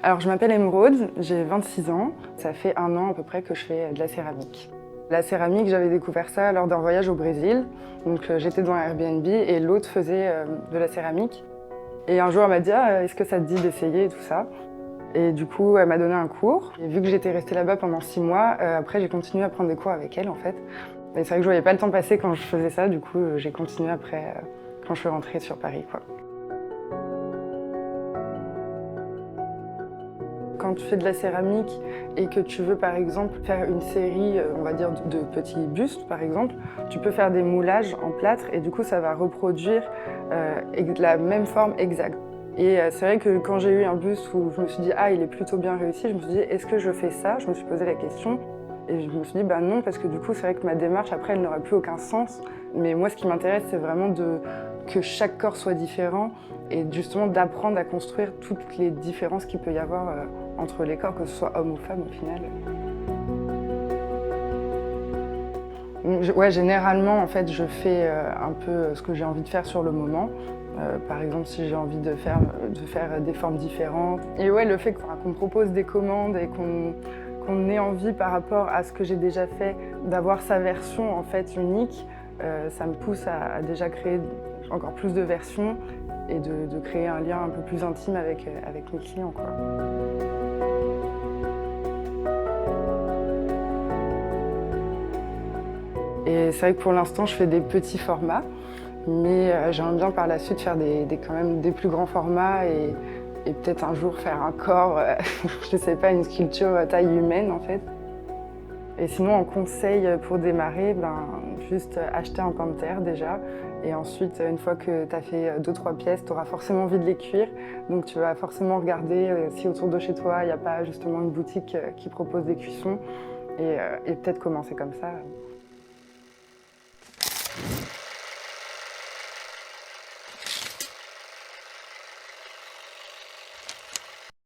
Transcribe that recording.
Alors je m'appelle Émeraude, j'ai 26 ans. Ça fait 1 an à peu près que je fais de la céramique. La céramique, j'avais découvert ça lors d'un voyage au Brésil. Donc j'étais dans un Airbnb et l'hôte faisait de la céramique. Et un jour elle m'a dit est-ce que ça te dit d'essayer et tout ça. Et du coup elle m'a donné un cours. Et vu que j'étais restée là-bas pendant 6 mois, après j'ai continué à prendre des cours avec elle en fait. Et c'est vrai que je voyais pas le temps passer quand je faisais ça, du coup j'ai continué après quand je suis rentrée sur Paris, quoi. Quand tu fais de la céramique et que tu veux par exemple faire une série, on va dire de petits bustes par exemple, tu peux faire des moulages en plâtre et du coup ça va reproduire la même forme exacte. Et c'est vrai que quand j'ai eu un buste où je me suis dit ah il est plutôt bien réussi, je me suis dit est-ce que je fais ça? Je me suis posé la question et je me suis dit bah non parce que du coup c'est vrai que ma démarche après elle n'aurait plus aucun sens. Mais moi ce qui m'intéresse c'est vraiment que chaque corps soit différent et justement d'apprendre à construire toutes les différences qu'il peut y avoir entre les corps, que ce soit homme ou femme au final. Ouais, généralement en fait je fais un peu ce que j'ai envie de faire sur le moment. Par exemple si j'ai envie de faire des formes différentes. Et ouais, le fait qu'on me propose des commandes et qu'on ait envie par rapport à ce que j'ai déjà fait d'avoir sa version en fait unique, ça me pousse à déjà créer encore plus de versions et de créer un lien un peu plus intime avec mes clients, quoi. Et c'est vrai que pour l'instant, je fais des petits formats, mais j'aimerais bien par la suite faire quand même des plus grands formats et peut-être un jour faire un corps, je sais pas, une sculpture taille humaine en fait. Et sinon, en conseil pour démarrer, juste acheter un pain de terre déjà. Et ensuite, une fois que tu as fait 2-3 pièces, tu auras forcément envie de les cuire. Donc tu vas forcément regarder si autour de chez toi, il n'y a pas justement une boutique qui propose des cuissons. Et peut-être commencer comme ça.